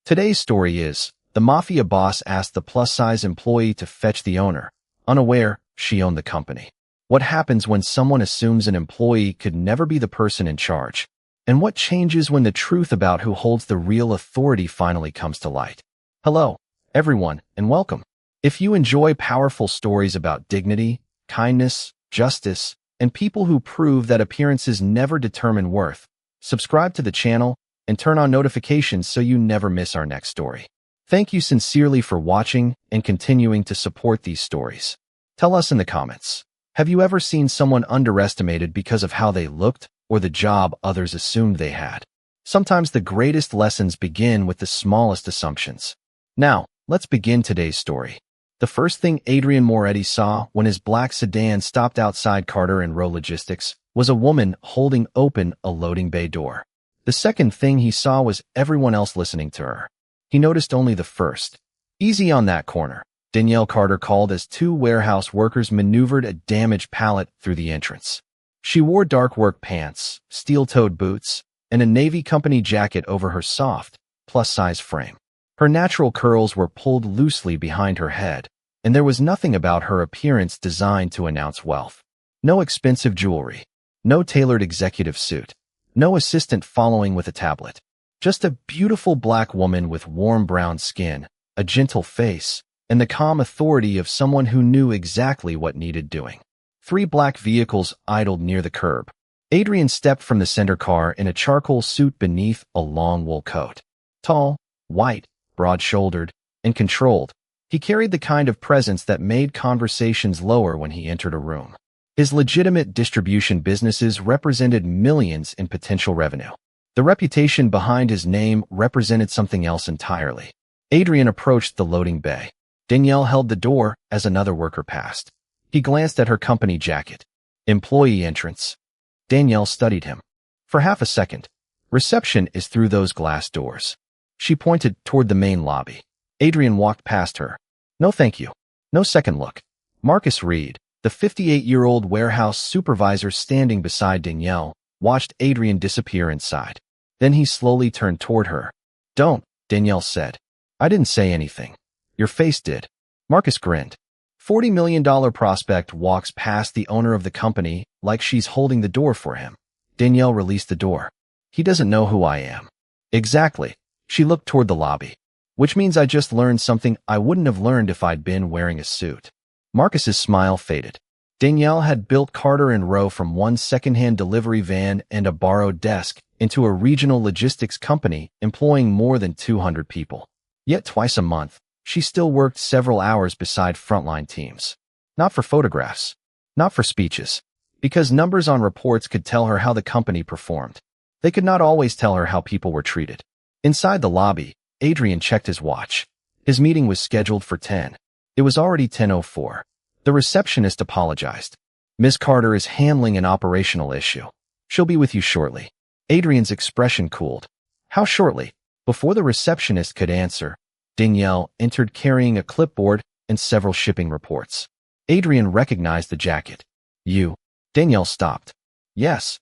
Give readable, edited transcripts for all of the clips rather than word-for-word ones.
Today's story is, the Mafia Boss asked the plus-size employee to fetch the owner, unaware she owned the company. What happens when someone assumes an employee could never be the person in charge? And what changes when the truth about who holds the real authority finally comes to light? Hello, everyone, and welcome. If you enjoy powerful stories about dignity, kindness, justice, and people who prove that appearances never determine worth, subscribe to the channel and turn on notifications so you never miss our next story. Thank you sincerely for watching and continuing to support these stories. Tell us in the comments, have you ever seen someone underestimated because of how they looked or the job others assumed they had? Sometimes the greatest lessons begin with the smallest assumptions. Now, let's begin today's story. The first thing Adrian Moretti saw when his black sedan stopped outside Carter Rowe Logistics was a woman holding open a loading bay door. The second thing he saw was everyone else listening to her. He noticed only the first. Easy on that corner, Danielle, Carter called as two warehouse workers maneuvered a damaged pallet through the entrance. She wore dark work pants, steel-toed boots, and a Navy company jacket over her soft, plus-size frame. Her natural curls were pulled loosely behind her head, and there was nothing about her appearance designed to announce wealth. No expensive jewelry, no tailored executive suit, no assistant following with a tablet. Just a beautiful black woman with warm brown skin, a gentle face, and the calm authority of someone who knew exactly what needed doing. 3 black vehicles idled near the curb. Adrian stepped from the center car in a charcoal suit beneath a long wool coat. Tall, white, broad-shouldered, and controlled, he carried the kind of presence that made conversations lower when he entered a room. His legitimate distribution businesses represented millions in potential revenue. The reputation behind his name represented something else entirely. Adrian approached the loading bay. Danielle held the door as another worker passed. He glanced at her company jacket. Employee entrance. Danielle studied him. For half a second. Reception is through those glass doors. She pointed toward the main lobby. Adrian walked past her. No thank you. No second look. Marcus Reed, the 58-year-old warehouse supervisor standing beside Danielle, watched Adrian disappear inside. Then he slowly turned toward her. Don't, Danielle said. I didn't say anything. Your face did. Marcus grinned. $40 million prospect walks past the owner of the company like she's holding the door for him. Danielle released the door. He doesn't know who I am. Exactly. She looked toward the lobby. Which means I just learned something I wouldn't have learned if I'd been wearing a suit. Marcus's smile faded. Danielle had built Carter Rowe from one secondhand delivery van and a borrowed desk into a regional logistics company employing more than 200 people. Yet twice a month, she still worked several hours beside frontline teams. Not for photographs. Not for speeches. Because numbers on reports could tell her how the company performed. They could not always tell her how people were treated. Inside the lobby, Adrian checked his watch. His meeting was scheduled for 10. It was already 10:04. The receptionist apologized. Miss Carter is handling an operational issue. She'll be with you shortly. Adrian's expression cooled. How shortly? Before the receptionist could answer, Danielle entered carrying a clipboard and several shipping reports. Adrian recognized the jacket. You. Danielle stopped. Yes.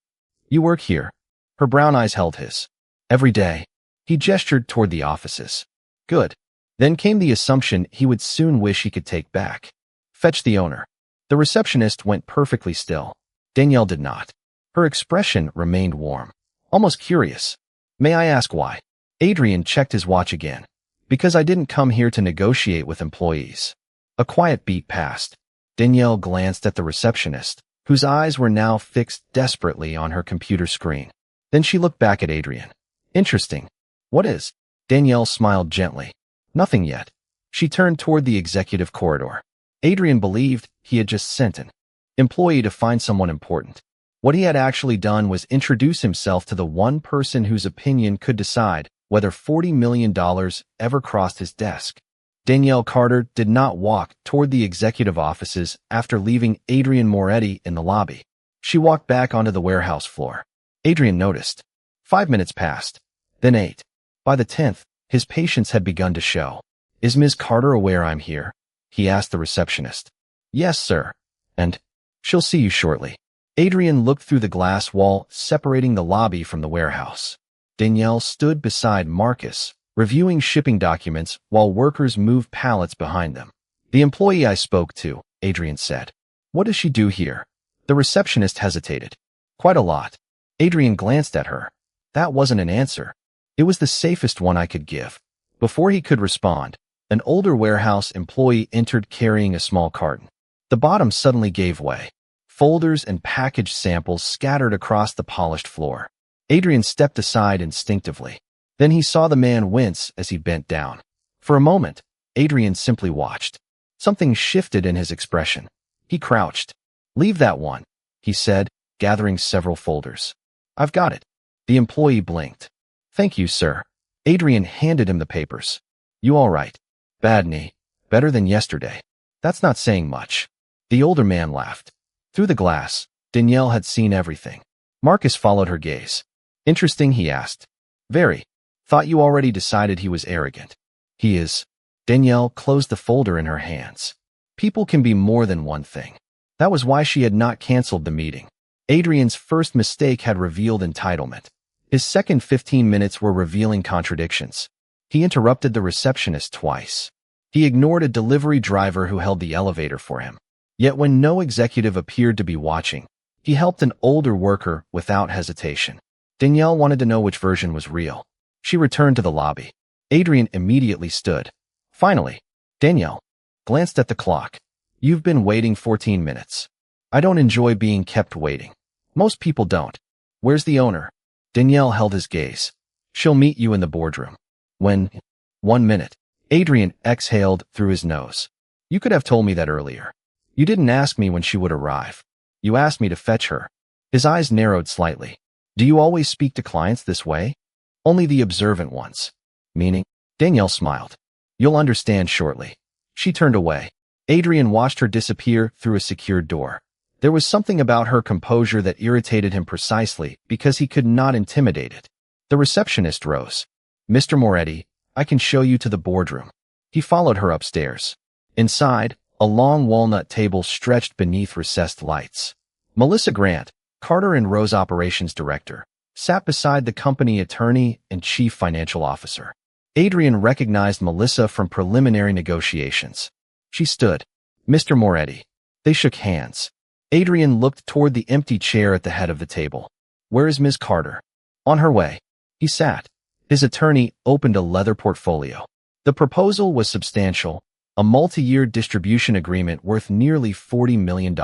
You work here. Her brown eyes held his. Every day. He gestured toward the offices. Good. Then came the assumption he would soon wish he could take back. Fetch the owner. The receptionist went perfectly still. Danielle did not. Her expression remained warm. Almost curious. May I ask why? Adrian checked his watch again. Because I didn't come here to negotiate with employees. A quiet beat passed. Danielle glanced at the receptionist, whose eyes were now fixed desperately on her computer screen. Then she looked back at Adrian. Interesting. What is? Danielle smiled gently. Nothing yet. She turned toward the executive corridor. Adrian believed he had just sent an employee to find someone important. What he had actually done was introduce himself to the one person whose opinion could decide whether $40 million ever crossed his desk. Danielle Carter did not walk toward the executive offices after leaving Adrian Moretti in the lobby. She walked back onto the warehouse floor. Adrian noticed. 5 minutes passed. Then 8. By the 10th, his patience had begun to show. Is Ms. Carter aware I'm here? He asked the receptionist. Yes, sir. And she'll see you shortly. Adrian looked through the glass wall separating the lobby from the warehouse. Danielle stood beside Marcus, reviewing shipping documents while workers moved pallets behind them. The employee I spoke to, Adrian said. What does she do here? The receptionist hesitated. Quite a lot. Adrian glanced at her. That wasn't an answer. It was the safest one I could give. Before he could respond, an older warehouse employee entered carrying a small carton. The bottom suddenly gave way. Folders and package samples scattered across the polished floor. Adrian stepped aside instinctively. Then he saw the man wince as he bent down. For a moment, Adrian simply watched. Something shifted in his expression. He crouched. Leave that one, he said, gathering several folders. I've got it. The employee blinked. Thank you, sir. Adrian handed him the papers. You all right? Bad knee. Better than yesterday. That's not saying much. The older man laughed. Through the glass, Danielle had seen everything. Marcus followed her gaze. Interesting, he asked. Very. Thought you already decided he was arrogant. He is. Danielle closed the folder in her hands. People can be more than one thing. That was why she had not canceled the meeting. Adrian's first mistake had revealed entitlement. His second 15 minutes were revealing contradictions. He interrupted the receptionist twice. He ignored a delivery driver who held the elevator for him. Yet when no executive appeared to be watching, he helped an older worker without hesitation. Danielle wanted to know which version was real. She returned to the lobby. Adrian immediately stood. Finally, Danielle glanced at the clock. You've been waiting 14 minutes. I don't enjoy being kept waiting. Most people don't. Where's the owner? Danielle held his gaze. She'll meet you in the boardroom. When? 1 minute. Adrian exhaled through his nose. You could have told me that earlier. You didn't ask me when she would arrive. You asked me to fetch her. His eyes narrowed slightly. Do you always speak to clients this way? Only the observant ones. Meaning? Danielle smiled. You'll understand shortly. She turned away. Adrian watched her disappear through a secured door. There was something about her composure that irritated him precisely because he could not intimidate it. The receptionist rose. Mr. Moretti, I can show you to the boardroom. He followed her upstairs. Inside, a long walnut table stretched beneath recessed lights. Melissa Grant, Carter and Rowe's operations director, sat beside the company attorney and chief financial officer. Adrian recognized Melissa from preliminary negotiations. She stood. Mr. Moretti. They shook hands. Adrian looked toward the empty chair at the head of the table. Where is Ms. Carter? On her way. He sat. His attorney opened a leather portfolio. The proposal was substantial, a multi-year distribution agreement worth nearly $40 million.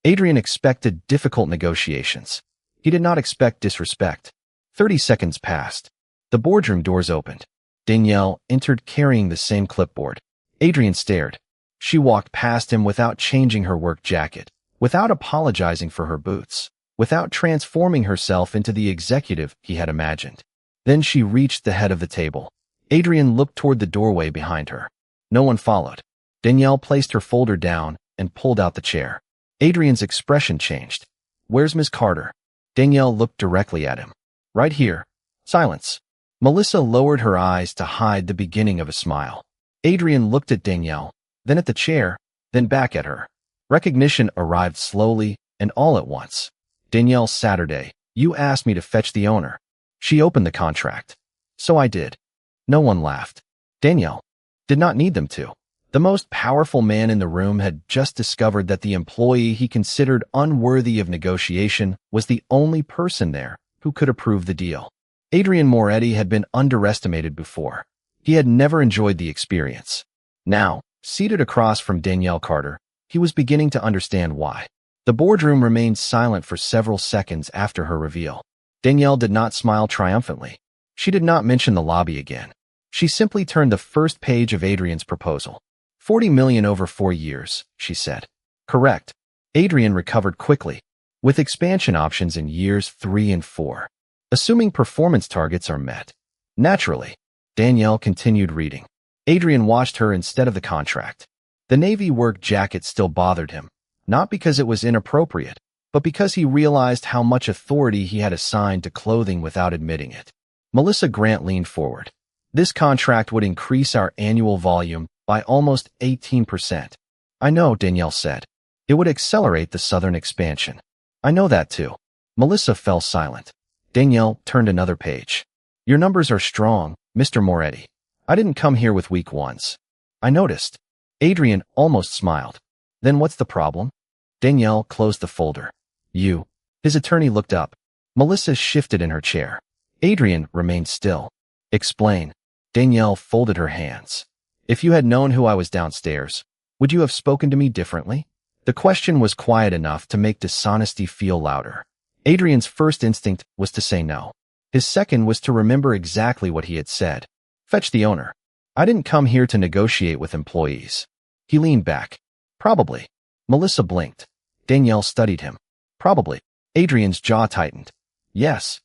Adrian expected difficult negotiations. He did not expect disrespect. 30 seconds passed. The boardroom doors opened. Danielle entered carrying the same clipboard. Adrian stared. She walked past him without changing her work jacket, without apologizing for her boots, without transforming herself into the executive he had imagined. Then she reached the head of the table. Adrian looked toward the doorway behind her. No one followed. Danielle placed her folder down and pulled out the chair. Adrian's expression changed. Where's Ms. Carter? Danielle looked directly at him. Right here. Silence. Melissa lowered her eyes to hide the beginning of a smile. Adrian looked at Danielle, then at the chair, then back at her. Recognition arrived slowly and all at once. Danielle, Saturday, you asked me to fetch the owner. She opened the contract. So I did. No one laughed. Danielle did not need them to. The most powerful man in the room had just discovered that the employee he considered unworthy of negotiation was the only person there who could approve the deal. Adrian Moretti had been underestimated before. He had never enjoyed the experience. Now, seated across from Danielle Carter, he was beginning to understand why. The boardroom remained silent for several seconds after her reveal. Danielle did not smile triumphantly. She did not mention the lobby again. She simply turned the first page of Adrian's proposal. $40 million over 4 years, she said. Correct. Adrian recovered quickly, with expansion options in years 3 and 4. Assuming performance targets are met. Naturally, Danielle continued reading. Adrian watched her instead of the contract. The navy work jacket still bothered him, not because it was inappropriate, but because he realized how much authority he had assigned to clothing without admitting it. Melissa Grant leaned forward. This contract would increase our annual volume by almost 18%. I know, Danielle said. It would accelerate the southern expansion. I know that too. Melissa fell silent. Danielle turned another page. Your numbers are strong, Mr. Moretti, I didn't come here with weak ones. I noticed. Adrian almost smiled. Then what's the problem? Danielle closed the folder. You. His attorney looked up. Melissa shifted in her chair. Adrian remained still. Explain. Danielle folded her hands. If you had known who I was downstairs, would you have spoken to me differently? The question was quiet enough to make dishonesty feel louder. Adrian's first instinct was to say no. His second was to remember exactly what he had said. Fetch the owner. I didn't come here to negotiate with employees. He leaned back. Probably. Melissa blinked. Danielle studied him. Probably. Adrian's jaw tightened. Yes.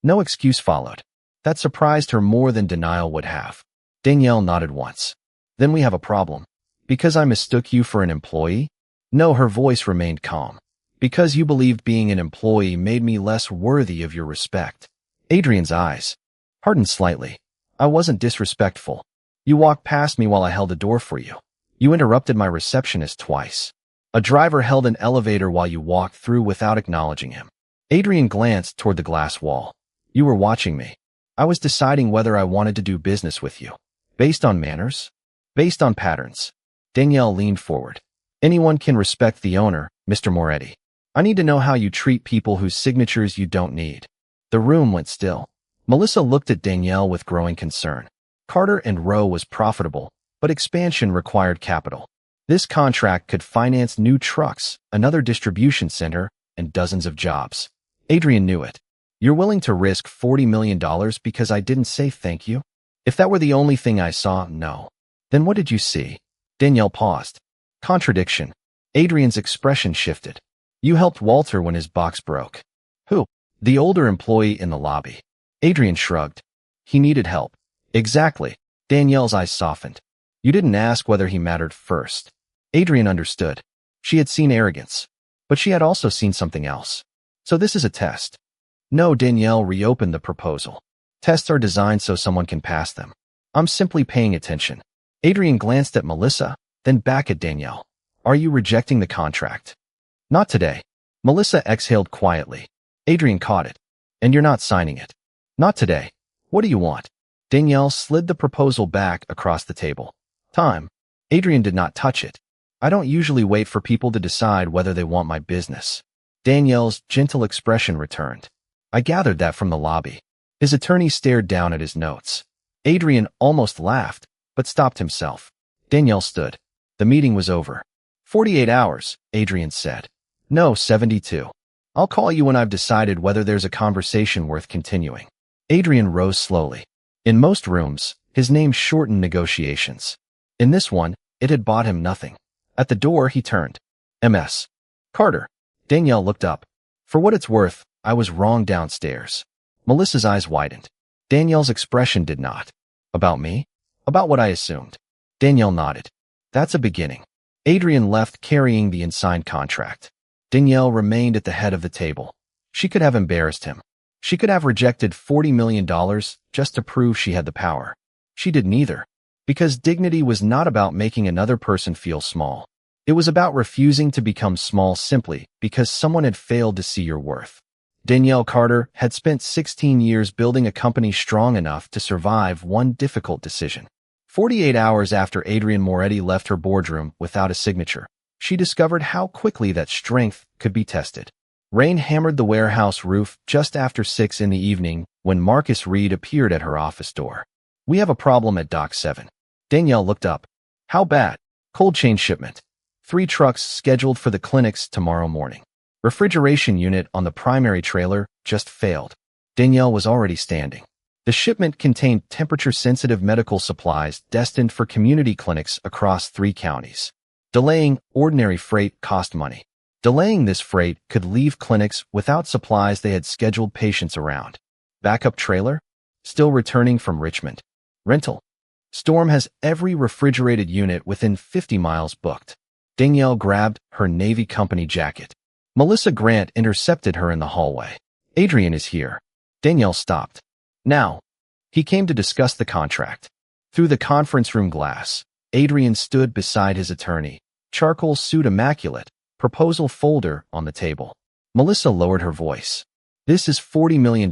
No excuse followed. That surprised her more than denial would have. Danielle nodded once. Then we have a problem. Because I mistook you for an employee? No, her voice remained calm. Because you believed being an employee made me less worthy of your respect. Adrian's eyes hardened slightly. I wasn't disrespectful. You walked past me while I held a door for you. You interrupted my receptionist twice. A driver held an elevator while you walked through without acknowledging him. Adrian glanced toward the glass wall. You were watching me. I was deciding whether I wanted to do business with you. Based on manners? Based on patterns. Danielle leaned forward. Anyone can respect the owner, Mr. Moretti. I need to know how you treat people whose signatures you don't need. The room went still. Melissa looked at Danielle with growing concern. Carter Rowe was profitable, but expansion required capital. This contract could finance new trucks, another distribution center, and dozens of jobs. Adrian knew it. You're willing to risk $40 million because I didn't say thank you? If that were the only thing I saw, no. Then what did you see? Danielle paused. Contradiction. Adrian's expression shifted. You helped Walter when his box broke. Who? The older employee in the lobby. Adrian shrugged. He needed help. Exactly. Danielle's eyes softened. You didn't ask whether he mattered first. Adrian understood. She had seen arrogance. But she had also seen something else. So this is a test. No, Danielle reopened the proposal. Tests are designed so someone can pass them. I'm simply paying attention. Adrian glanced at Melissa, then back at Danielle. Are you rejecting the contract? Not today. Melissa exhaled quietly. Adrian caught it. And you're not signing it. Not today. What do you want? Danielle slid the proposal back across the table. Time. Adrian did not touch it. I don't usually wait for people to decide whether they want my business. Danielle's gentle expression returned. I gathered that from the lobby. His attorney stared down at his notes. Adrian almost laughed, but stopped himself. Danielle stood. The meeting was over. 48 hours, Adrian said. No, 72. I'll call you when I've decided whether there's a conversation worth continuing. Adrian rose slowly. In most rooms, his name shortened negotiations. In this one, it had bought him nothing. At the door, he turned. MS. Carter. Danielle looked up. For what it's worth, I was wrong downstairs. Melissa's eyes widened. Danielle's expression did not. About me? About what I assumed. Danielle nodded. That's a beginning. Adrian left carrying the unsigned contract. Danielle remained at the head of the table. She could have embarrassed him. She could have rejected $40 million just to prove she had the power. She did neither. Because dignity was not about making another person feel small. It was about refusing to become small simply because someone had failed to see your worth. Danielle Carter had spent 16 years building a company strong enough to survive one difficult decision. 48 hours after Adrian Moretti left her boardroom without a signature, she discovered how quickly that strength could be tested. Rain hammered the warehouse roof just after 6 in the evening when Marcus Reed appeared at her office door. We have a problem at Dock 7. Danielle looked up. How bad? Cold chain shipment. 3 trucks scheduled for the clinics tomorrow morning. Refrigeration unit on the primary trailer just failed. Danielle was already standing. The shipment contained temperature-sensitive medical supplies destined for community clinics across 3 counties. Delaying ordinary freight cost money. Delaying this freight could leave clinics without supplies they had scheduled patients around. Backup trailer? Still returning from Richmond. Rental. Storm has every refrigerated unit within 50 miles booked. Danielle grabbed her Navy company jacket. Melissa Grant intercepted her in the hallway. Adrian is here. Danielle stopped. Now. He came to discuss the contract. Through the conference room glass, Adrian stood beside his attorney. Charcoal suit immaculate, proposal folder on the table. Melissa lowered her voice. This is $40 million,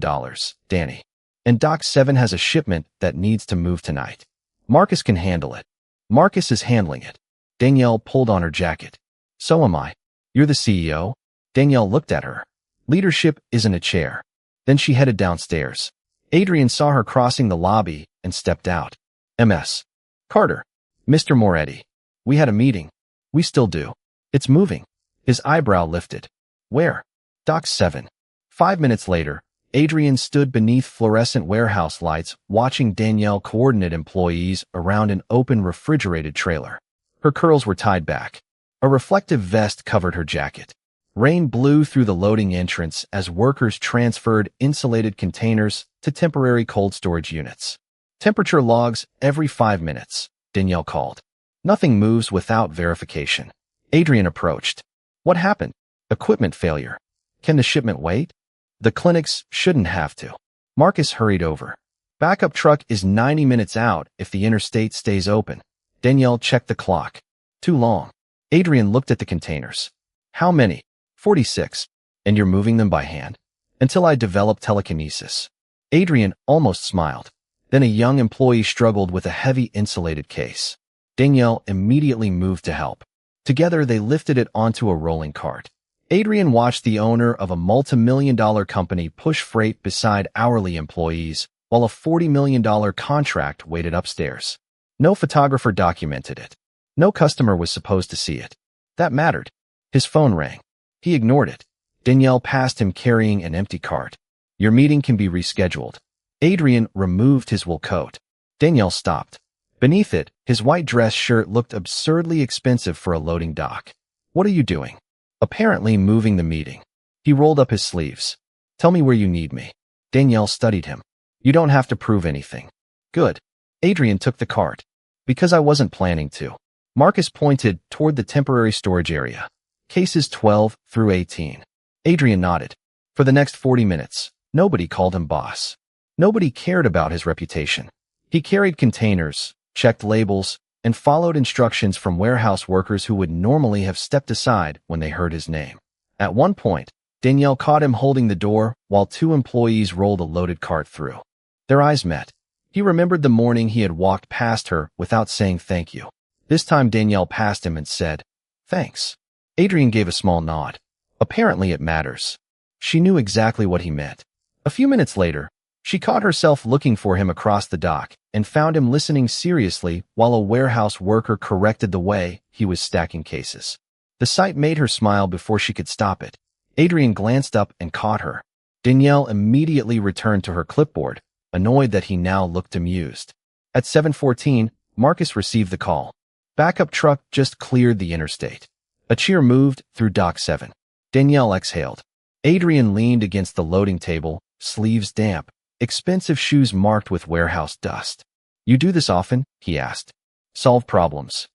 Danny. and Dock 7 has a shipment that needs to move tonight. Marcus can handle it. Marcus is handling it. Danielle pulled on her jacket. So am I. You're the CEO? Danielle looked at her. Leadership isn't a chair. Then she headed downstairs. Adrian saw her crossing the lobby and stepped out. MS. Carter. Mr. Moretti. We had a meeting. We still do. It's moving. His eyebrow lifted. Where? Dock 7. 5 minutes later, Adrian stood beneath fluorescent warehouse lights watching Danielle coordinate employees around an open refrigerated trailer. Her curls were tied back. A reflective vest covered her jacket. Rain blew through the loading entrance as workers transferred insulated containers to temporary cold storage units. Temperature logs every 5 minutes, Danielle called. Nothing moves without verification. Adrian approached. What happened? Equipment failure. Can the shipment wait? The clinics shouldn't have to. Marcus hurried over. Backup truck is 90 minutes out if the interstate stays open. Danielle checked the clock. Too long. Adrian looked at the containers. How many? 46. And you're moving them by hand? Until I develop telekinesis. Adrian almost smiled. Then a young employee struggled with a heavy insulated case. Danielle immediately moved to help. Together they lifted it onto a rolling cart. Adrian watched the owner of a multi-million-dollar company push freight beside hourly employees while a $40 million contract waited upstairs. No photographer documented it. No customer was supposed to see it. That mattered. His phone rang. He ignored it. Danielle passed him carrying an empty cart. Your meeting can be rescheduled. Adrian removed his wool coat. Danielle stopped. Beneath it, his white dress shirt looked absurdly expensive for a loading dock. What are you doing? Apparently moving the meeting. He rolled up his sleeves. Tell me where you need me. Danielle studied him. You don't have to prove anything. Good. Adrian took the cart. Because I wasn't planning to. Marcus pointed toward the temporary storage area. Cases 12 through 18. Adrian nodded. For the next 40 minutes, nobody called him boss. Nobody cared about his reputation. He carried containers, checked labels, and followed instructions from warehouse workers who would normally have stepped aside when they heard his name. At one point, Danielle caught him holding the door while two employees rolled a loaded cart through. Their eyes met. He remembered the morning he had walked past her without saying thank you. This time Danielle passed him and said, Thanks. Adrian gave a small nod. Apparently it matters. She knew exactly what he meant. A few minutes later, she caught herself looking for him across the dock and found him listening seriously while a warehouse worker corrected the way he was stacking cases. The sight made her smile before she could stop it. Adrian glanced up and caught her. Danielle immediately returned to her clipboard, annoyed that he now looked amused. At 7:14, Marcus received the call. Backup truck just cleared the interstate. A cheer moved through Dock 7. Danielle exhaled. Adrian leaned against the loading table, sleeves damp, expensive shoes marked with warehouse dust. You do this often? He asked. Solve problems.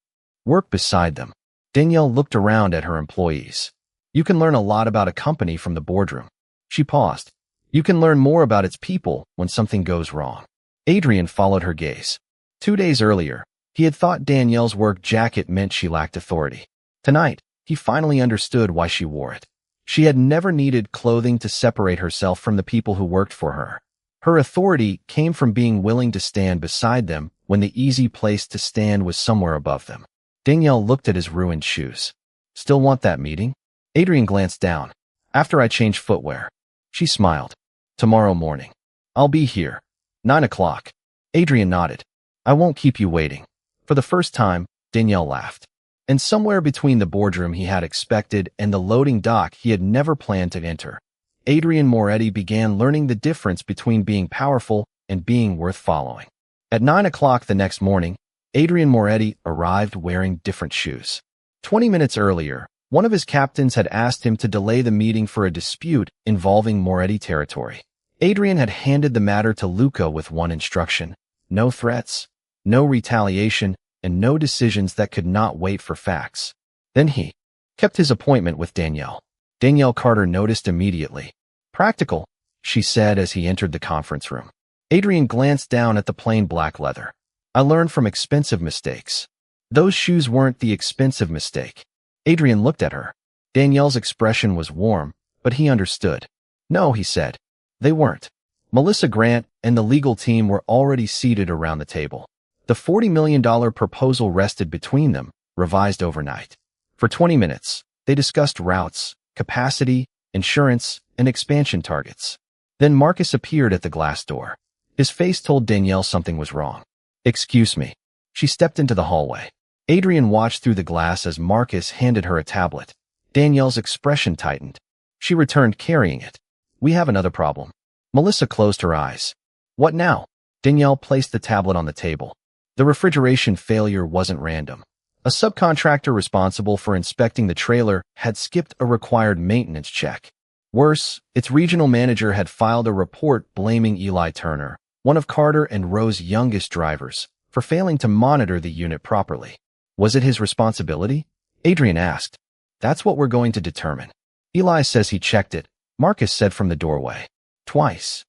Work beside them. Danielle looked around at her employees. You can learn a lot about a company from the boardroom. She paused. You can learn more about its people when something goes wrong. Adrian followed her gaze. 2 days earlier, he had thought Danielle's work jacket meant she lacked authority. Tonight, he finally understood why she wore it. She had never needed clothing to separate herself from the people who worked for her. Her authority came from being willing to stand beside them when the easy place to stand was somewhere above them. Danielle looked at his ruined shoes. Still want that meeting? Adrian glanced down. After I change footwear. She smiled. Tomorrow morning. I'll be here. 9 o'clock. Adrian nodded. I won't keep you waiting. For the first time, Danielle laughed. And somewhere between the boardroom he had expected and the loading dock he had never planned to enter, Adrian Moretti began learning the difference between being powerful and being worth following. At 9 o'clock the next morning, Adrian Moretti arrived wearing different shoes. 20 minutes earlier, one of his captains had asked him to delay the meeting for a dispute involving Moretti territory. Adrian had handed the matter to Luca with one instruction: no threats, no retaliation, and no decisions that could not wait for facts. Then he kept his appointment with Danielle. Danielle Carter noticed immediately. Practical, she said as he entered the conference room. Adrian glanced down at the plain black leather. I learned from expensive mistakes. Those shoes weren't the expensive mistake. Adrian looked at her. Danielle's expression was warm, but he understood. No, he said. They weren't. Melissa Grant and the legal team were already seated around the table. The $40 million proposal rested between them, revised overnight. For 20 minutes, they discussed routes, capacity, insurance, and expansion targets. Then Marcus appeared at the glass door. His face told Danielle something was wrong. "Excuse me." She stepped into the hallway. Adrian watched through the glass as Marcus handed her a tablet. Danielle's expression tightened. She returned carrying it. "We have another problem." Melissa closed her eyes. "What now?" Danielle placed the tablet on the table. The refrigeration failure wasn't random. A subcontractor responsible for inspecting the trailer had skipped a required maintenance check. Worse, its regional manager had filed a report blaming Eli Turner, one of Carter and Rowe's youngest drivers, for failing to monitor the unit properly. Was it his responsibility? Adrian asked. "That's what we're going to determine." "Eli says he checked it," Marcus said from the doorway. "Twice."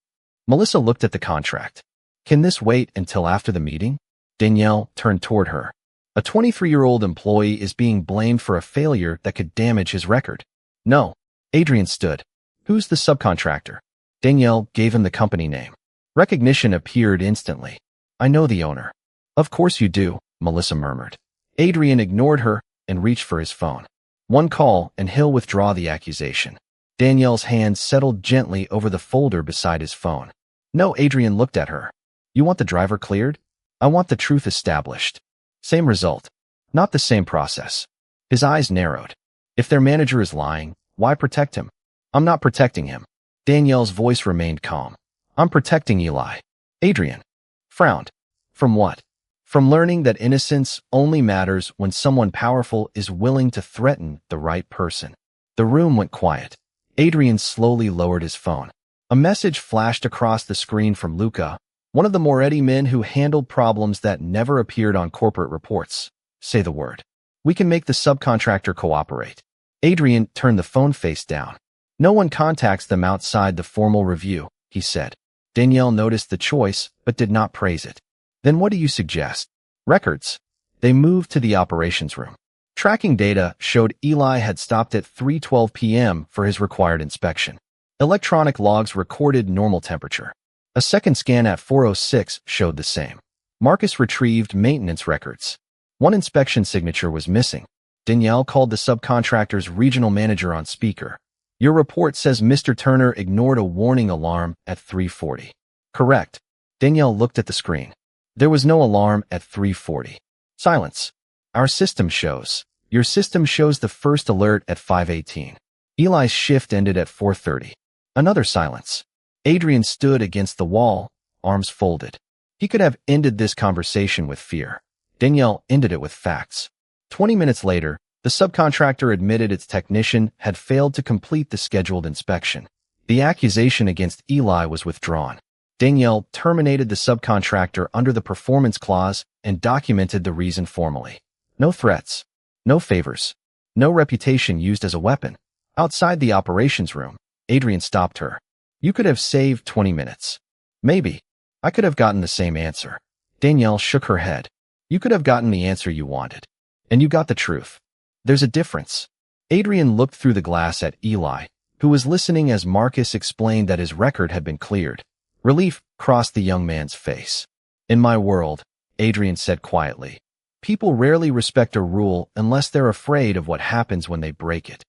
Melissa looked at the contract. "Can this wait until after the meeting?" Danielle turned toward her. "A 23-year-old employee is being blamed for a failure that could damage his record." "No." Adrian stood. "Who's the subcontractor?" Danielle gave him the company name. Recognition appeared instantly. "I know the owner." "Of course you do," Melissa murmured. Adrian ignored her and reached for his phone. "One call and he'll withdraw the accusation." Danielle's hand settled gently over the folder beside his phone. "No," Adrian looked at her. "You want the driver cleared?" "I want the truth established." "Same result. Not the same process." His eyes narrowed. "If their manager is lying, why protect him?" "I'm not protecting him." Danielle's voice remained calm. "I'm protecting Eli." Adrian frowned. "From what?" "From learning that innocence only matters when someone powerful is willing to threaten the right person." The room went quiet. Adrian slowly lowered his phone. A message flashed across the screen from Luca, one of the Moretti men who handled problems that never appeared on corporate reports. "Say the word. We can make the subcontractor cooperate." Adrian turned the phone face down. "No one contacts them outside the formal review," he said. Danielle noticed the choice, but did not praise it. "Then what do you suggest?" "Records." They moved to the operations room. Tracking data showed Eli had stopped at 3:12 p.m. for his required inspection. Electronic logs recorded normal temperature. A second scan at 4:06 showed the same. Marcus retrieved maintenance records. One inspection signature was missing. Danielle called the subcontractor's regional manager on speaker. "Your report says Mr. Turner ignored a warning alarm at 3:40. "Correct." Danielle looked at the screen. "There was no alarm at 3:40. Silence. "Our system shows." "Your system shows the first alert at 5:18. Eli's shift ended at 4:30. Another silence. Adrian stood against the wall, arms folded. He could have ended this conversation with fear. Danielle ended it with facts. 20 minutes later, the subcontractor admitted its technician had failed to complete the scheduled inspection. The accusation against Eli was withdrawn. Danielle terminated the subcontractor under the performance clause and documented the reason formally. No threats. No favors. No reputation used as a weapon. Outside the operations room, Adrian stopped her. "You could have saved 20 minutes. Maybe. I could have gotten the same answer." Danielle shook her head. "You could have gotten the answer you wanted. And you got the truth. There's a difference." Adrian looked through the glass at Eli, who was listening as Marcus explained that his record had been cleared. Relief crossed the young man's face. "In my world," Adrian said quietly, "people rarely respect a rule unless they're afraid of what happens when they break it."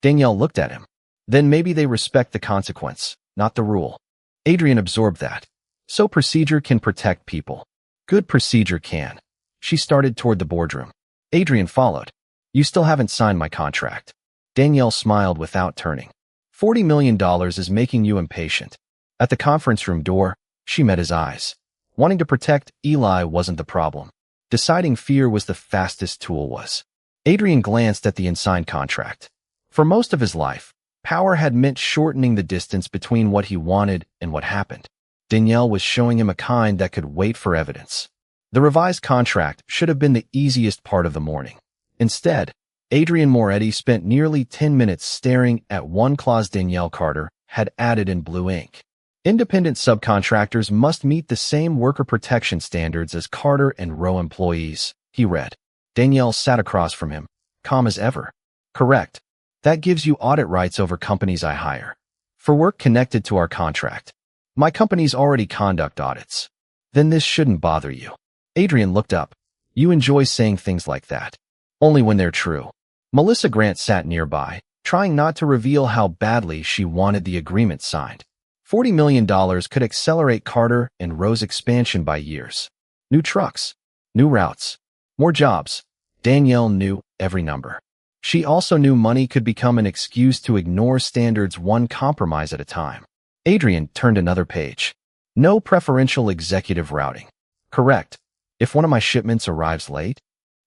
Danielle looked at him. "Then maybe they respect the consequence, not the rule." Adrian absorbed that. So procedure can protect people. Good procedure can. She started toward the boardroom. Adrian followed. "You still haven't signed my contract." Danielle smiled without turning. $40 million is making you impatient." At the conference room door, she met his eyes. Wanting to protect Eli wasn't the problem. Deciding fear was the fastest tool was. Adrian glanced at the unsigned contract. For most of his life, power had meant shortening the distance between what he wanted and what happened. Danielle was showing him a kind that could wait for evidence. The revised contract should have been the easiest part of the morning. Instead, Adrian Moretti spent nearly 10 minutes staring at one clause Danielle Carter had added in blue ink. Independent subcontractors must meet the same worker protection standards as Carter and Rowe employees, he read. Danielle sat across from him, calm as ever. "Correct. That gives you audit rights over companies I hire. For work connected to our contract." My company's already conduct audits. Then this shouldn't bother you. Adrian looked up. You enjoy saying things like that. Only when they're true. Melissa Grant sat nearby, trying not to reveal how badly she wanted the agreement signed. $40 million could accelerate Carter and Rowe's expansion by years. New trucks, new routes, more jobs. Danielle knew every number. She also knew money could become an excuse to ignore standards one compromise at a time. Adrian turned another page. No preferential executive routing. Correct. If one of my shipments arrives late,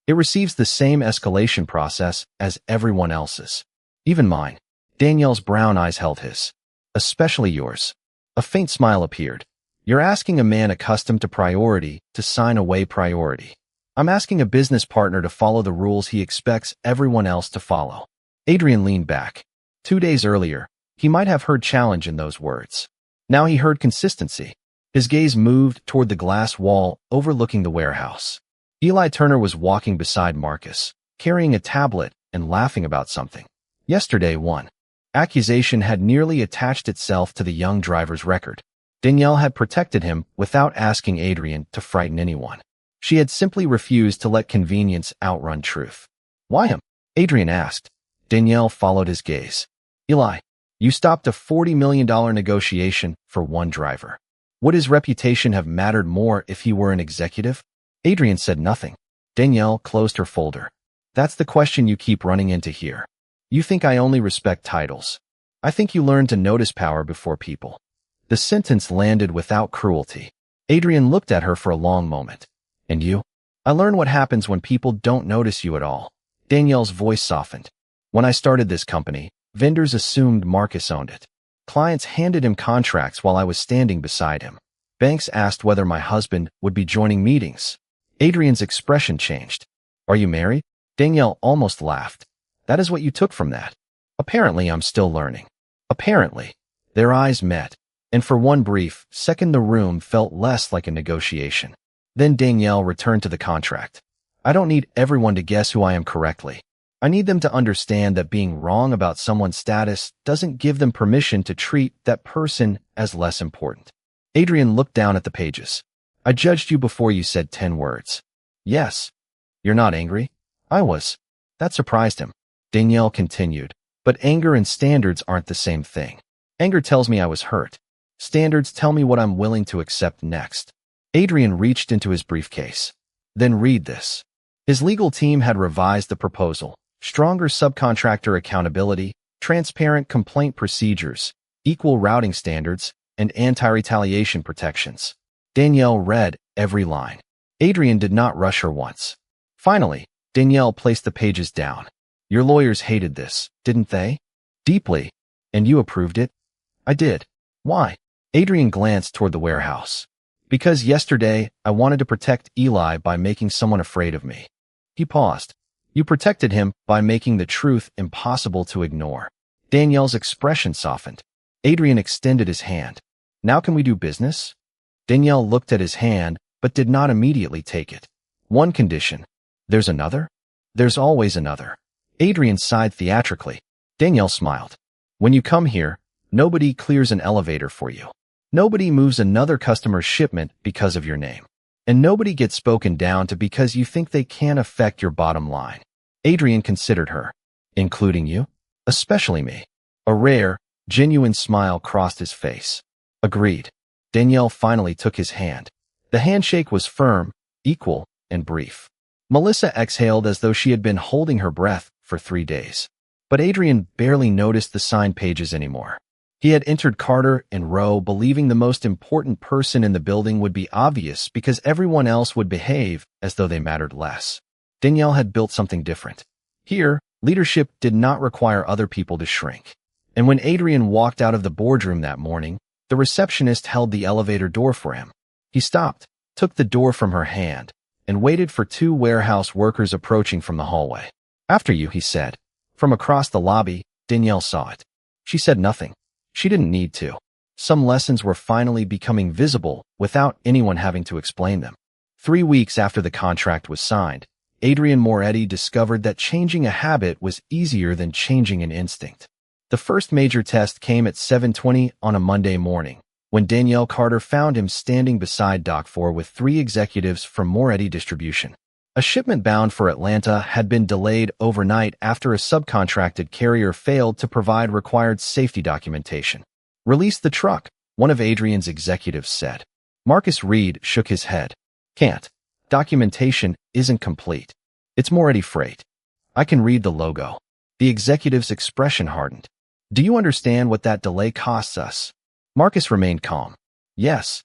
it receives the same escalation process as everyone else's. Even mine. Danielle's brown eyes held his. Especially yours. A faint smile appeared. You're asking a man accustomed to priority to sign away priority. I'm asking a business partner to follow the rules he expects everyone else to follow. Adrian leaned back. 2 days earlier, he might have heard challenge in those words. Now he heard consistency. His gaze moved toward the glass wall overlooking the warehouse. Eli Turner was walking beside Marcus, carrying a tablet and laughing about something. Yesterday, one accusation had nearly attached itself to the young driver's record. Danielle had protected him without asking Adrian to frighten anyone. She had simply refused to let convenience outrun truth. Why him? Adrian asked. Danielle followed his gaze. Eli, you stopped a $40 million negotiation for one driver. Would his reputation have mattered more if he were an executive? Adrian said nothing. Danielle closed her folder. That's the question you keep running into here. You think I only respect titles. I think you learned to notice power before people. The sentence landed without cruelty. Adrian looked at her for a long moment. And you? I learned what happens when people don't notice you at all. Danielle's voice softened. When I started this company, vendors assumed Marcus owned it. Clients handed him contracts while I was standing beside him. Banks asked whether my husband would be joining meetings. Adrian's expression changed. Are you married? Danielle almost laughed. That is what you took from that. Apparently, I'm still learning. Apparently. Their eyes met, and for one brief second the room felt less like a negotiation. Then Danielle returned to the contract. I don't need everyone to guess who I am correctly. I need them to understand that being wrong about someone's status doesn't give them permission to treat that person as less important. Adrian looked down at the pages. I judged you before you said 10 words. Yes. You're not angry? I was. That surprised him. Danielle continued. But anger and standards aren't the same thing. Anger tells me I was hurt. Standards tell me what I'm willing to accept next. Adrian reached into his briefcase. Then read this. His legal team had revised the proposal. Stronger subcontractor accountability, transparent complaint procedures, equal routing standards, and anti-retaliation protections. Danielle read every line. Adrian did not rush her once. Finally, Danielle placed the pages down. Your lawyers hated this, didn't they? Deeply. And you approved it? I did. Why? Adrian glanced toward the warehouse. Because yesterday, I wanted to protect Eli by making someone afraid of me. He paused. You protected him by making the truth impossible to ignore. Danielle's expression softened. Adrian extended his hand. Now can we do business? Danielle looked at his hand, but did not immediately take it. One condition. There's another? There's always another. Adrian sighed theatrically. Danielle smiled. When you come here, nobody clears an elevator for you. Nobody moves another customer's shipment because of your name. And nobody gets spoken down to because you think they can't affect your bottom line. Adrian considered her. Including you? Especially me. A rare, genuine smile crossed his face. Agreed. Danielle finally took his hand. The handshake was firm, equal, and brief. Melissa exhaled as though she had been holding her breath for 3 days. But Adrian barely noticed the signed pages anymore. He had entered Carter and Rowe believing the most important person in the building would be obvious because everyone else would behave as though they mattered less. Danielle had built something different. Here, leadership did not require other people to shrink. And when Adrian walked out of the boardroom that morning, the receptionist held the elevator door for him. He stopped, took the door from her hand, and waited for 2 warehouse workers approaching from the hallway. After you, he said. From across the lobby, Danielle saw it. She said nothing. She didn't need to. Some lessons were finally becoming visible without anyone having to explain them. 3 weeks after the contract was signed, Adrian Moretti discovered that changing a habit was easier than changing an instinct. The first major test came at 7:20 on a Monday morning, when Danielle Carter found him standing beside Dock 4 with 3 executives from Moretti Distribution. A shipment bound for Atlanta had been delayed overnight after a subcontracted carrier failed to provide required safety documentation. "Release the truck," one of Adrian's executives said. Marcus Reed shook his head. "Can't. Documentation isn't complete. It's Moretti Freight. I can read the logo." The executive's expression hardened. "Do you understand what that delay costs us?" Marcus remained calm. "Yes."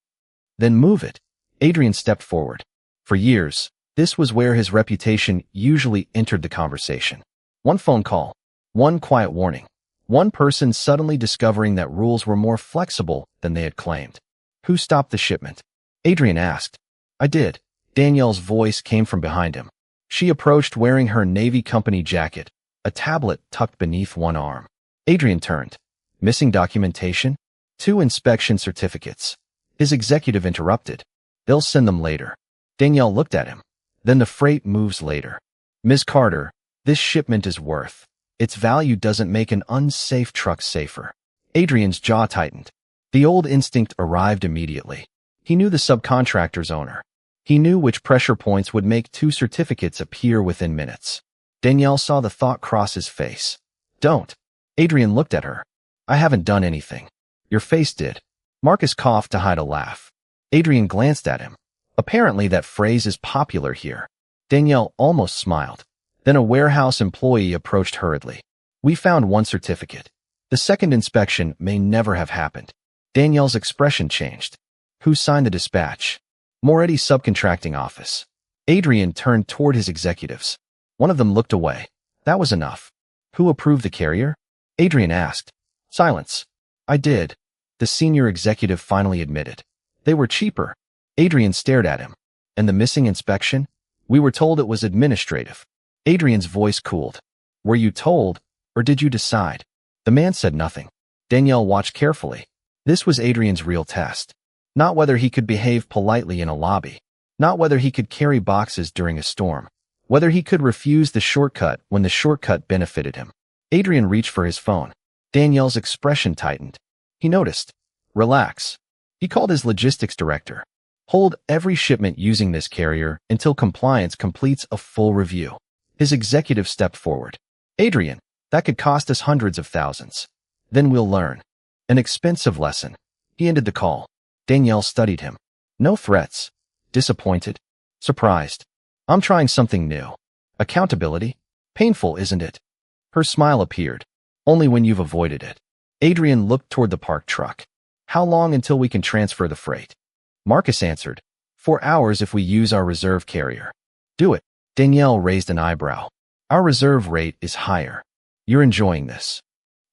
"Then move it." Adrian stepped forward. For years, this was where his reputation usually entered the conversation. One phone call, one quiet warning, one person suddenly discovering that rules were more flexible than they had claimed. "Who stopped the shipment?" Adrian asked. "I did." Danielle's voice came from behind him. She approached wearing her Navy Company jacket, a tablet tucked beneath one arm. Adrian turned. "Missing documentation? 2 inspection certificates." His executive interrupted. "They'll send them later." Danielle looked at him. "Then the freight moves later." "Ms. Carter, this shipment is worth. Its value doesn't make an unsafe truck safer." Adrian's jaw tightened. The old instinct arrived immediately. He knew the subcontractor's owner. He knew which pressure points would make 2 certificates appear within minutes. Danielle saw the thought cross his face. "Don't." Adrian looked at her. "I haven't done anything. Your face did." Marcus coughed to hide a laugh. Adrian glanced at him. Apparently that phrase is popular here. Danielle almost smiled. Then a warehouse employee approached hurriedly. "We found 1 certificate. The second inspection may never have happened." Danielle's expression changed. "Who signed the dispatch?" "Moretti Subcontracting Office." Adrian turned toward his executives. One of them looked away. That was enough. "Who approved the carrier?" Adrian asked. Silence. "I did," the senior executive finally admitted. "They were cheaper." Adrian stared at him. "And the missing inspection?" "We were told it was administrative." Adrian's voice cooled. "Were you told, or did you decide?" The man said nothing. Danielle watched carefully. This was Adrian's real test. Not whether he could behave politely in a lobby. Not whether he could carry boxes during a storm. Whether he could refuse the shortcut when the shortcut benefited him. Adrian reached for his phone. Danielle's expression tightened. He noticed. "Relax." He called his logistics director. "Hold every shipment using this carrier until compliance completes a full review." His executive stepped forward. "Adrian, that could cost us hundreds of thousands. Then we'll learn. An expensive lesson." He ended the call. Danielle studied him. No threats. Disappointed. Surprised. "I'm trying something new. Accountability? Painful, isn't it?" Her smile appeared. "Only when you've avoided it." Adrian looked toward the parked truck. "How long until we can transfer the freight?" Marcus answered. 4 hours if we use our reserve carrier." "Do it." Danielle raised an eyebrow. "Our reserve rate is higher. You're enjoying this."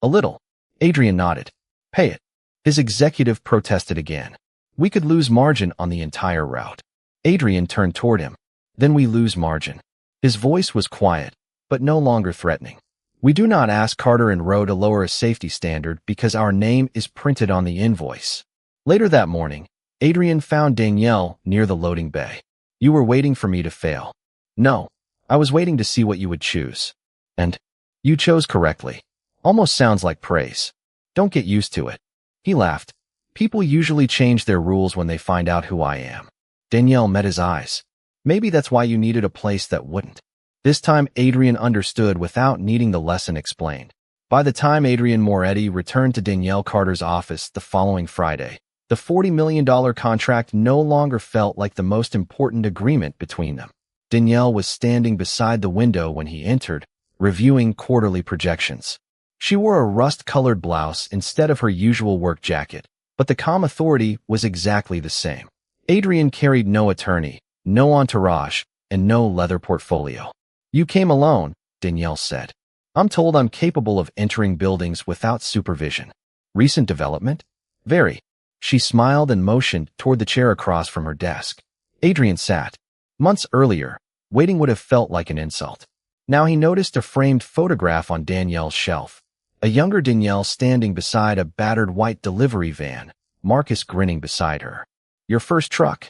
"A little." Adrian nodded. "Pay it." His executive protested again. "We could lose margin on the entire route." Adrian turned toward him. "Then we lose margin." His voice was quiet, but no longer threatening. "We do not ask Carter and Rowe to lower a safety standard because our name is printed on the invoice." Later that morning, Adrian found Danielle near the loading bay. "You were waiting for me to fail." "No, I was waiting to see what you would choose." "And you chose correctly." Almost sounds like praise. "Don't get used to it." He laughed. "People usually change their rules when they find out who I am." Danielle met his eyes. "Maybe that's why you needed a place that wouldn't." This time Adrian understood without needing the lesson explained. By the time Adrian Moretti returned to Danielle Carter's office the following Friday, the $40 million contract no longer felt like the most important agreement between them. Danielle was standing beside the window when he entered, reviewing quarterly projections. She wore a rust-colored blouse instead of her usual work jacket, but the calm authority was exactly the same. Adrian carried no attorney, no entourage, and no leather portfolio. "You came alone," Danielle said. "I'm told I'm capable of entering buildings without supervision." "Recent development?" "Very." She smiled and motioned toward the chair across from her desk. Adrian sat. Months earlier, waiting would have felt like an insult. Now he noticed a framed photograph on Danielle's shelf. A younger Danielle standing beside a battered white delivery van, Marcus grinning beside her. "Your first truck."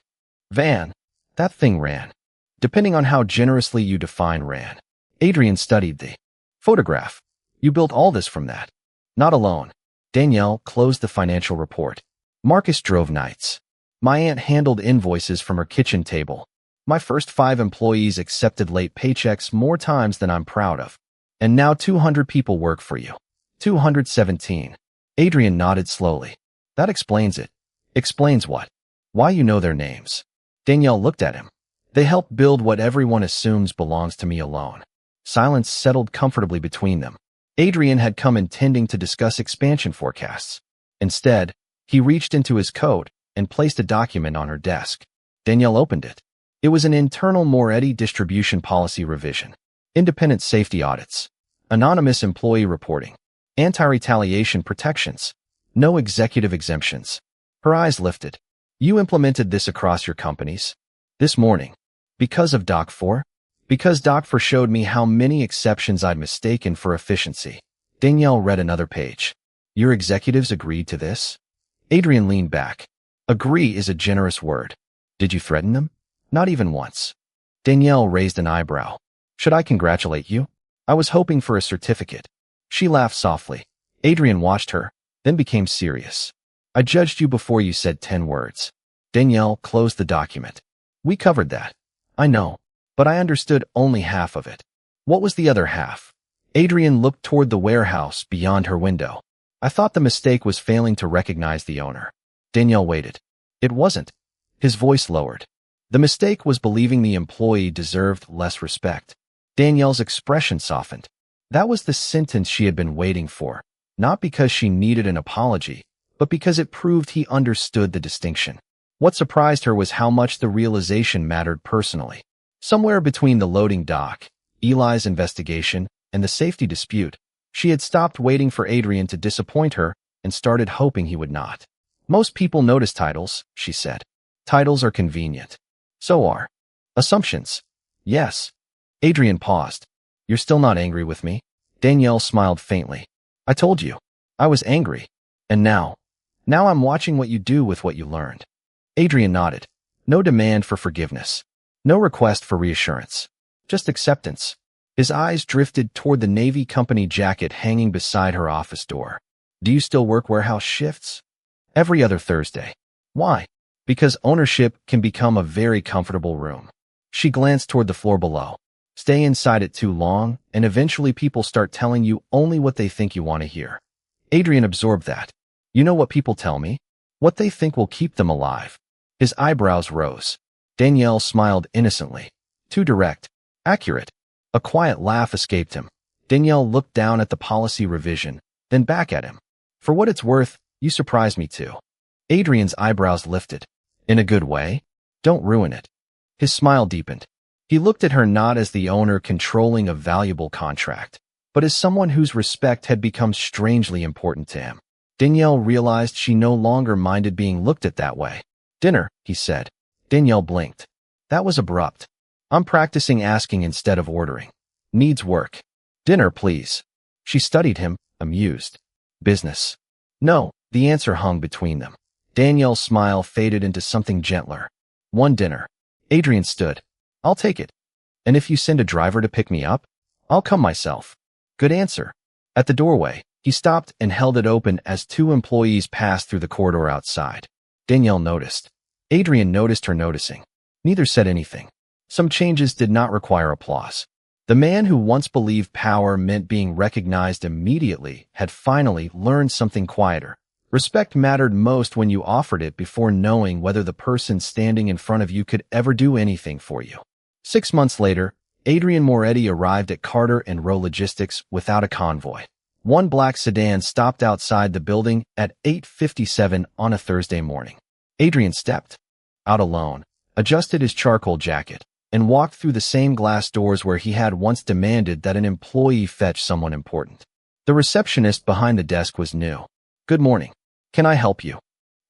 "Van. That thing ran." "Depending on how generously you define ran." Adrian studied the photograph. "You built all this from that." "Not alone." Danielle closed the financial report. Marcus drove nights. My aunt handled invoices from her kitchen table. My first 5 employees accepted late paychecks more times than I'm proud of. And now 200 people work for you. 217. Adrian nodded slowly. That explains it. Explains what? Why you know their names. Danielle looked at him. They help build what everyone assumes belongs to me alone. Silence settled comfortably between them. Adrian had come intending to discuss expansion forecasts. Instead, he reached into his coat and placed a document on her desk. Danielle opened it. It was an internal Moretti distribution policy revision. Independent safety audits. Anonymous employee reporting. Anti-retaliation protections. No executive exemptions. Her eyes lifted. You implemented this across your companies? This morning. Because of Doc 4? Because Doc 4 showed me how many exceptions I'd mistaken for efficiency. Danielle read another page. Your executives agreed to this? Adrian leaned back. Agree is a generous word. Did you threaten them? Not even once. Danielle raised an eyebrow. Should I congratulate you? I was hoping for a certificate. She laughed softly. Adrian watched her, then became serious. I judged you before you said 10 words. Danielle closed the document. We covered that. I know, but I understood only half of it. What was the other half? Adrian looked toward the warehouse beyond her window. I thought the mistake was failing to recognize the owner. Danielle waited. It wasn't. His voice lowered. The mistake was believing the employee deserved less respect. Danielle's expression softened. That was the sentence she had been waiting for, not because she needed an apology, but because it proved he understood the distinction. What surprised her was how much the realization mattered personally. Somewhere between the loading dock, Eli's investigation, and the safety dispute, she had stopped waiting for Adrian to disappoint her and started hoping he would not. Most people notice titles, she said. Titles are convenient. So are assumptions. Yes. Adrian paused. You're still not angry with me? Danielle smiled faintly. I told you. I was angry. And now I'm watching what you do with what you learned. Adrian nodded. No demand for forgiveness. No request for reassurance. Just acceptance. His eyes drifted toward the Navy company jacket hanging beside her office door. Do you still work warehouse shifts? Every other Thursday. Why? Because ownership can become a very comfortable room. She glanced toward the floor below. Stay inside it too long, and eventually people start telling you only what they think you want to hear. Adrian absorbed that. You know what people tell me? What they think will keep them alive. His eyebrows rose. Danielle smiled innocently. Too direct. Accurate. A quiet laugh escaped him. Danielle looked down at the policy revision, then back at him. For what it's worth, you surprised me too. Adrian's eyebrows lifted. In a good way? Don't ruin it. His smile deepened. He looked at her not as the owner controlling a valuable contract, but as someone whose respect had become strangely important to him. Danielle realized she no longer minded being looked at that way. Dinner, he said. Danielle blinked. That was abrupt. I'm practicing asking instead of ordering. Needs work. Dinner, please. She studied him, amused. Business. No, the answer hung between them. Danielle's smile faded into something gentler. One dinner. Adrian stood. I'll take it. And if you send a driver to pick me up, I'll come myself. Good answer. At the doorway, he stopped and held it open as 2 employees passed through the corridor outside. Danielle noticed. Adrian noticed her noticing. Neither said anything. Some changes did not require applause. The man who once believed power meant being recognized immediately had finally learned something quieter. Respect mattered most when you offered it before knowing whether the person standing in front of you could ever do anything for you. 6 months later, Adrian Moretti arrived at Carter Rowe Logistics without a convoy. One black sedan stopped outside the building at 8:57 on a Thursday morning. Adrian stepped out alone, adjusted his charcoal jacket, and walked through the same glass doors where he had once demanded that an employee fetch someone important. The receptionist behind the desk was new. Good morning. Can I help you?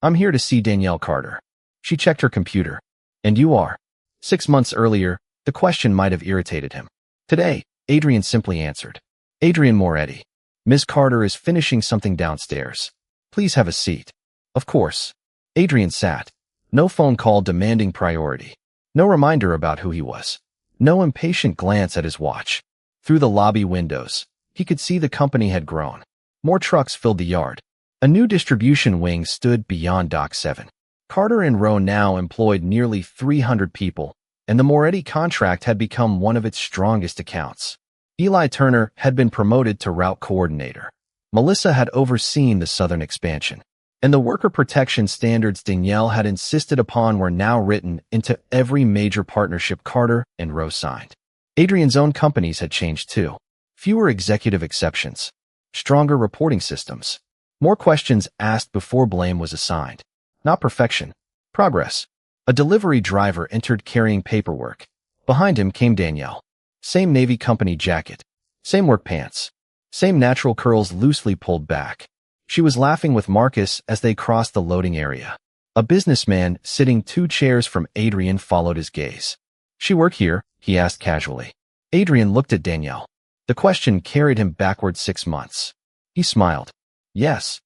I'm here to see Danielle Carter. She checked her computer. And you are? 6 months earlier, the question might have irritated him. Today, Adrian simply answered. Adrian Moretti. Ms. Carter is finishing something downstairs. Please have a seat. Of course. Adrian sat. No phone call demanding priority. No reminder about who he was. No impatient glance at his watch. Through the lobby windows, he could see the company had grown. More trucks filled the yard. A new distribution wing stood beyond Dock 7. Carter and Rowe now employed nearly 300 people, and the Moretti contract had become one of its strongest accounts. Eli Turner had been promoted to route coordinator. Melissa had overseen the southern expansion, and the worker protection standards Danielle had insisted upon were now written into every major partnership Carter and Rowe signed. Adrian's own companies had changed too. Fewer executive exceptions, stronger reporting systems, more questions asked before blame was assigned. Not perfection, progress. A delivery driver entered carrying paperwork. Behind him came Danielle. Same Navy company jacket, same work pants, same natural curls loosely pulled back. She was laughing with Marcus as they crossed the loading area. A businessman sitting 2 chairs from Adrian followed his gaze. "She work here?" he asked casually. Adrian looked at Danielle. The question carried him backward 6 months. He smiled. "Yes."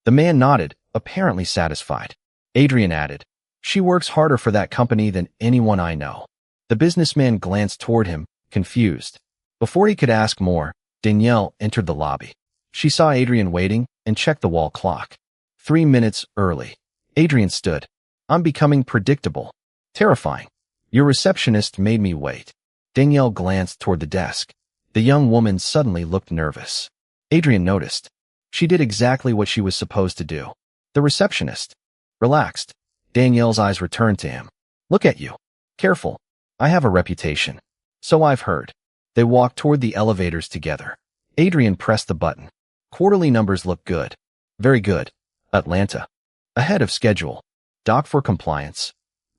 The man nodded, apparently satisfied. Adrian added, "She works harder for that company than anyone I know." The businessman glanced toward him, confused. Before he could ask more, Danielle entered the lobby. She saw Adrian waiting and checked the wall clock. 3 minutes early. Adrian stood. "I'm becoming predictable. Terrifying. Your receptionist made me wait." Danielle glanced toward the desk. The young woman suddenly looked nervous. Adrian noticed. She did exactly what she was supposed to do. The receptionist relaxed. Danielle's eyes returned to him. "Look at you. Careful. I have a reputation." "So I've heard." They walked toward the elevators together. Adrian pressed the button. "Quarterly numbers look good." "Very good. Atlanta. Ahead of schedule. Dock for compliance.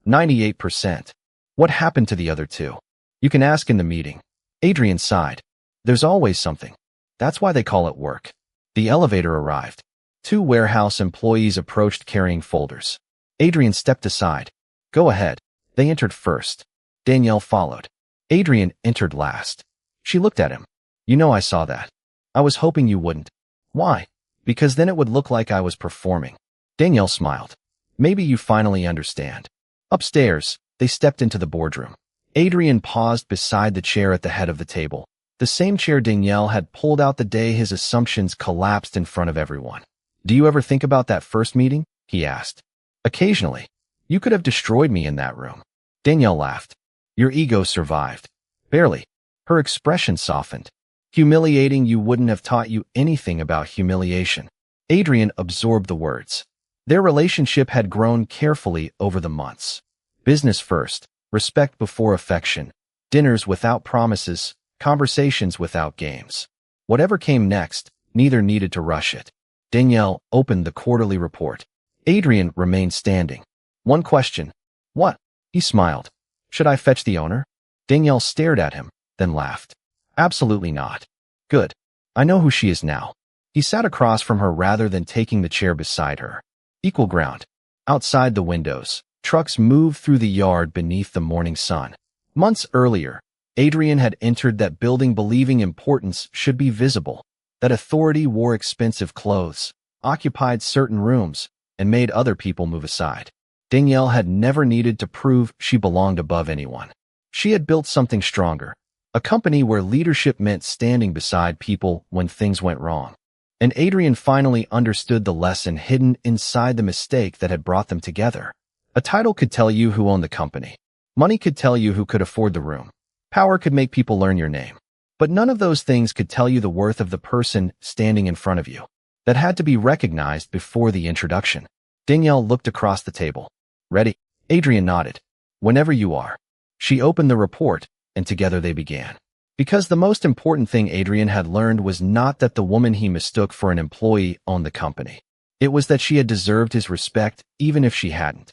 98%. What happened to the other 2? "You can ask in the meeting." Adrian sighed. "There's always something. That's why they call it work." The elevator arrived. 2 warehouse employees approached carrying folders. Adrian stepped aside. "Go ahead." They entered first. Danielle followed. Adrian entered last. She looked at him. "You know I saw that. I was hoping you wouldn't." "Why?" "Because then it would look like I was performing." Danielle smiled. "Maybe you finally understand." Upstairs, they stepped into the boardroom. Adrian paused beside the chair at the head of the table, the same chair Danielle had pulled out the day his assumptions collapsed in front of everyone. "Do you ever think about that first meeting?" he asked. "Occasionally. You could have destroyed me in that room." Danielle laughed. "Your ego survived." "Barely." Her expression softened. "Humiliating you wouldn't have taught you anything about humiliation." Adrian absorbed the words. Their relationship had grown carefully over the months. Business first, respect before affection, dinners without promises, conversations without games. Whatever came next, neither needed to rush it. Danielle opened the quarterly report. Adrian remained standing. "One question." "What?" He smiled. "Should I fetch the owner?" Danielle stared at him, then laughed. "Absolutely not." "Good. I know who she is now." He sat across from her rather than taking the chair beside her. Equal ground. Outside the windows, trucks moved through the yard beneath the morning sun. Months earlier, Adrian had entered that building believing importance should be visible, that authority wore expensive clothes, occupied certain rooms, and made other people move aside. Danielle had never needed to prove she belonged above anyone. She had built something stronger, a company where leadership meant standing beside people when things went wrong. And Adrian finally understood the lesson hidden inside the mistake that had brought them together. A title could tell you who owned the company. Money could tell you who could afford the room. Power could make people learn your name. But none of those things could tell you the worth of the person standing in front of you. That had to be recognized before the introduction. Danielle looked across the table. "Ready?" Adrian nodded. "Whenever you are." She opened the report, and together they began. Because the most important thing Adrian had learned was not that the woman he mistook for an employee owned the company. It was that she had deserved his respect even if she hadn't.